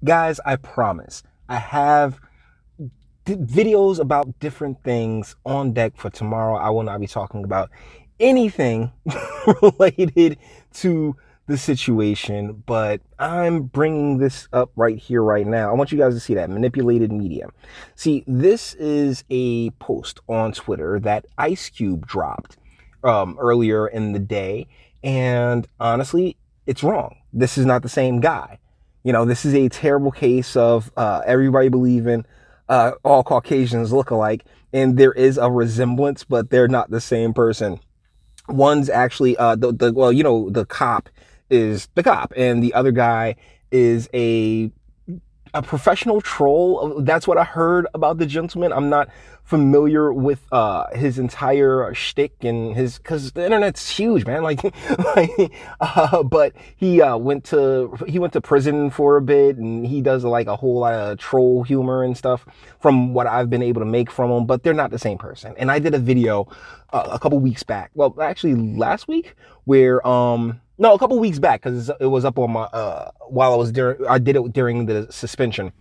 Guys, I promise I have videos about different things on deck for tomorrow. I will not be talking about anything related to the situation, but I'm bringing this up right here, right now. I want you guys to see that manipulated media. See, this is a post on Twitter that Ice Cube dropped earlier in the day, and honestly, it's wrong. This is not the same guy. This is a terrible case of everybody believing all Caucasians look alike, and there is a resemblance, but they're not the same person. One's actually the well, the cop is the cop, and the other guy is a professional troll. That's what I heard about the gentleman. I'm not familiar with his entire shtick and because the internet's huge, man. But he went to prison for a bit, and he does like a whole lot of troll humor and stuff from what I've been able to make from him. But they're not the same person. And I did a video a couple weeks back. Well, actually last week, where no, a couple weeks back, because it was up on my while I did it during the suspension,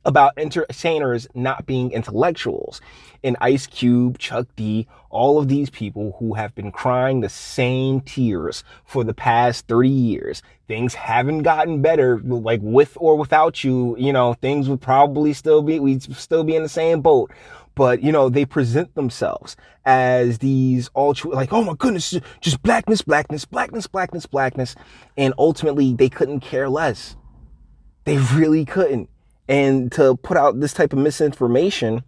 about entertainers not being intellectuals. And Ice Cube, Chuck D, all of these people who have been crying the same tears for the past 30 years. Things haven't gotten better, like with or without you, things would probably we'd still be in the same boat. But, they present themselves as these like, oh my goodness, just blackness, blackness, blackness, blackness, blackness. And ultimately, they couldn't care less. They really couldn't. And to put out this type of misinformation,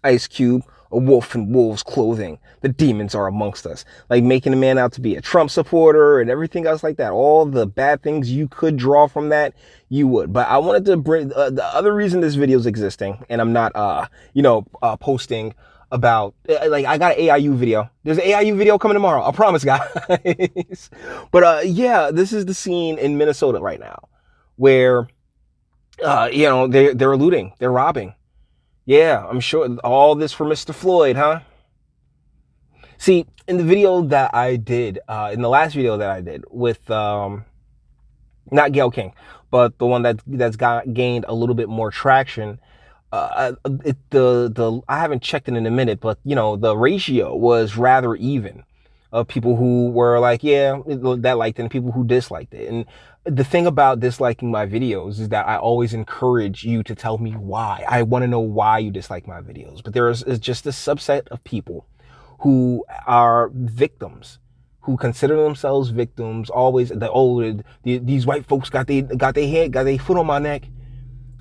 Ice Cube, a wolf in wolf's clothing. The demons are amongst us. Like making a man out to be a Trump supporter and everything else like that. All the bad things you could draw from that, you would. But I wanted to bring the other reason this video is existing, and I'm not, posting about, like, I got an AIU video. There's an AIU video coming tomorrow. I promise, guys. But yeah, this is the scene in Minnesota right now where, they're looting, they're robbing. Yeah, I'm sure all this for Mr. Floyd, huh? See, in the video that I did, in the last video that I did with, not Gail King, but the one that's gained a little bit more traction, I haven't checked it in a minute, but the ratio was rather even of people who were like, yeah, that liked it, and people who disliked it. And the thing about disliking my videos is that I always encourage you to tell me why. I want to know why you dislike my videos. But there is just a subset of people who are victims, who consider themselves victims. Always these white folks got their foot on my neck.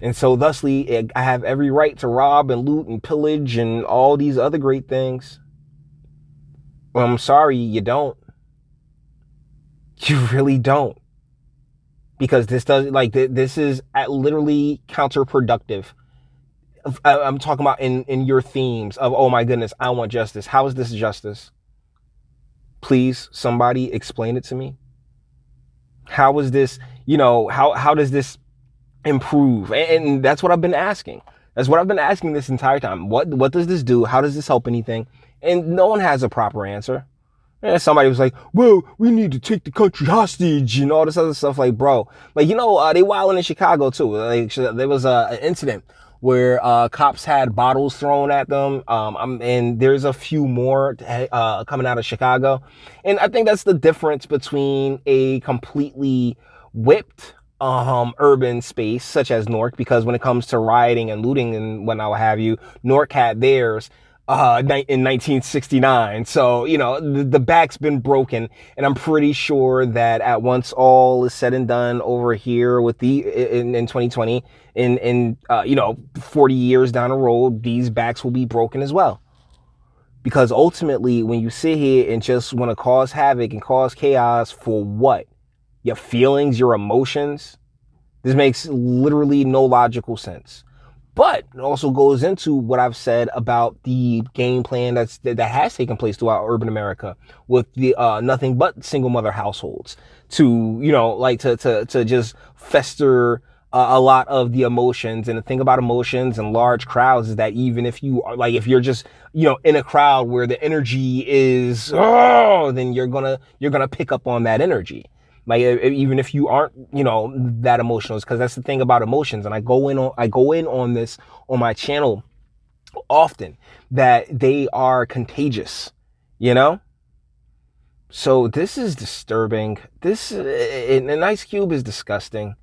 And so thusly, I have every right to rob and loot and pillage and all these other great things. Well, I'm sorry, you don't. You really don't. Because this is literally counterproductive. I'm talking about in your themes of, oh my goodness, I want justice. How is this justice? Please, somebody explain it to me. How is this, how does this improve? And that's what I've been asking. That's what I've been asking this entire time. What does this do? How does this help anything? And no one has a proper answer. And somebody was like, well, we need to take the country hostage and all this other stuff. Like, bro, like, they wilding in Chicago too. Like, there was an incident where cops had bottles thrown at them. And there's a few more coming out of Chicago. And I think that's the difference between a completely whipped urban space such as Newark, because when it comes to rioting and looting and whatnot, what have you, Newark had theirs in 1969. So, the back's been broken, and I'm pretty sure that at once all is said and done over here with in 2020, in 40 years down the road, these backs will be broken as well. Because ultimately, when you sit here and just want to cause havoc and cause chaos for what? Your feelings, your emotions? This makes literally no logical sense. But it also goes into what I've said about the game plan that has taken place throughout urban America with the nothing but single mother households to, to just fester a lot of the emotions. And the thing about emotions and large crowds is that even if you are if you're just, in a crowd where the energy is, then you're gonna pick up on that energy. Like even if you aren't, that emotional, because that's the thing about emotions. And I go in on this on my channel often, that they are contagious, you know? So this is disturbing. This an Ice Cube is disgusting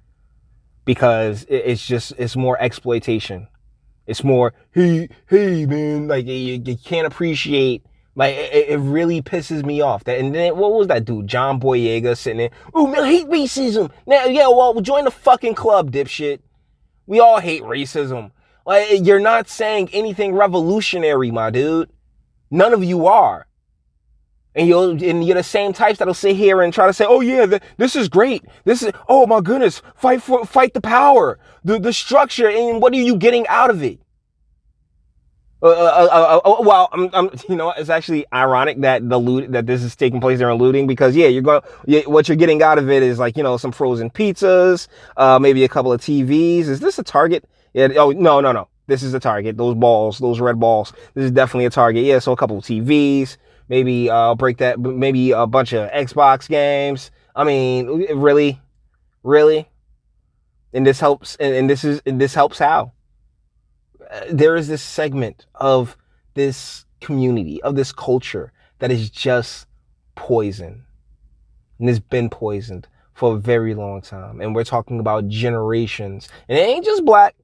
because it's more exploitation. It's more, hey man, like you can't appreciate. Like it really pisses me off. That and then what was that dude, John Boyega, sitting there? Oh man, I hate racism. Now, yeah, well, join the fucking club, dipshit. We all hate racism. Like you're not saying anything revolutionary, my dude. None of you are. And you're the same types that'll sit here and try to say, "Oh yeah, this is great. This is, oh my goodness, fight the power, the structure, and what are you getting out of it?" Well, it's actually ironic that that this is taking place during looting, because what you're getting out of it is like, some frozen pizzas, maybe a couple of TVs. Is this a Target? Yeah. Oh no. This is a Target. Those balls, those red balls. This is definitely a Target. Yeah. So a couple of TVs, maybe break that, maybe a bunch of Xbox games. I mean, really, and this helps, and this helps how? There is this segment of this community, of this culture, that is just poison, and has been poisoned for a very long time. And we're talking about generations, and it ain't just black.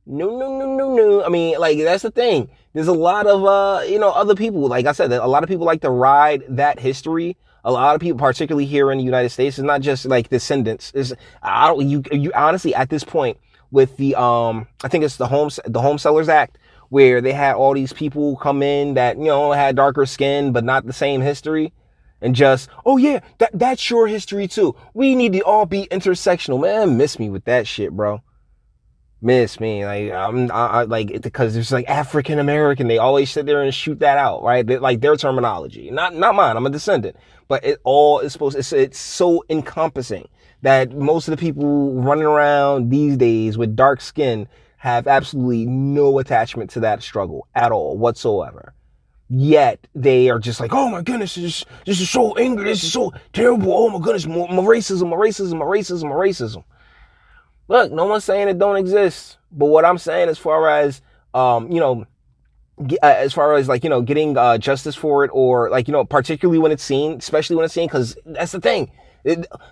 No. I mean, like, that's the thing. There's a lot of other people. Like I said, a lot of people like to ride that history. A lot of people, particularly here in the United States, it's not just like descendants. You honestly, at this point, with the I think it's the Home Sellers Act, where they had all these people come in that had darker skin but not the same history, and just, oh yeah, that's your history too. We need to all be intersectional. Man, miss me with that shit, bro. Miss me, like I like it, because it's like African American. They always sit there and shoot that out, right? Like their terminology, not mine. I'm a descendant, but it all is supposed. It's so encompassing that most of the people running around these days with dark skin have absolutely no attachment to that struggle at all whatsoever. Yet they are just like, oh my goodness, this is so angry. This is so terrible. Oh my goodness, my racism, my racism, my racism, my racism. Look, no one's saying it don't exist, but what I'm saying, as far as getting justice for it, or like, particularly when it's seen, especially when it's seen, because that's the thing,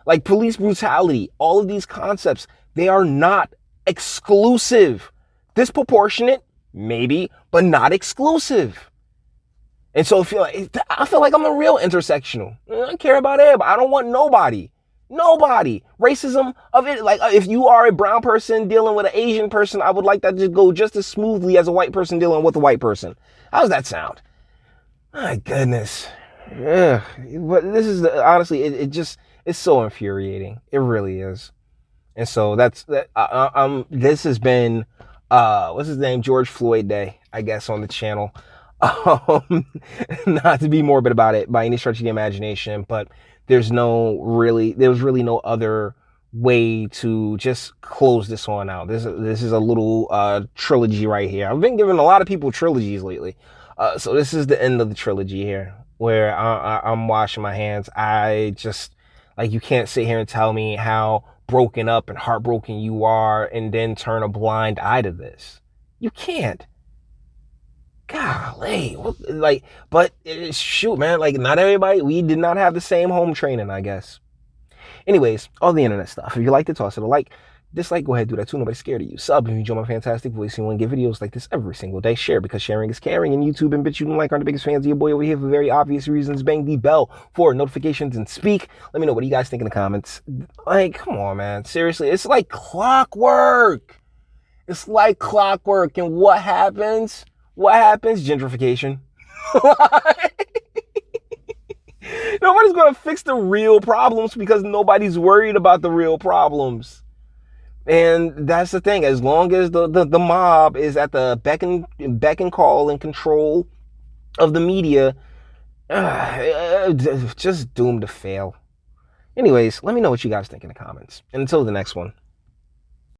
like police brutality, all of these concepts, they are not exclusive. Disproportionate, maybe, but not exclusive. And so I feel like I'm a real intersectional. I don't care about everybody. I don't want nobody. Racism of it. Like, if you are a brown person dealing with an Asian person, I would like that to go just as smoothly as a white person dealing with a white person. How does that sound? My goodness. Yeah. But this is honestly, it's so infuriating. It really is. And so that's that. This has been what's his name, George Floyd Day, I guess, on the channel. Not to be morbid about it by any stretch of the imagination, but there's really no other way to just close this one out. This is a little trilogy right here. I've been giving a lot of people trilogies lately, so this is the end of the trilogy here, where I'm washing my hands. I just, like, you can't sit here and tell me how broken up and heartbroken you are and then turn a blind eye to this. You can't. Golly, but shoot, man, like, not everybody, we did not have the same home training, I guess. Anyways, all the internet stuff. If you like to toss it a like, dislike, go ahead, do that too. Nobody's scared of you. Sub if you enjoy my fantastic voice. You want to get videos like this every single day. Share, because sharing is caring. And YouTube and Bitchute and like are the biggest fans of your boy over here for very obvious reasons. Bang the bell for notifications and speak. Let me know, what do you guys think in the comments? Like, come on, man. Seriously, it's like clockwork. It's like clockwork. And what happens? Gentrification. Nobody's going to fix the real problems because nobody's worried about the real problems. And that's the thing. As long as the mob is at the beck and call and control of the media, just doomed to fail. Anyways, let me know what you guys think in the comments. And until the next one,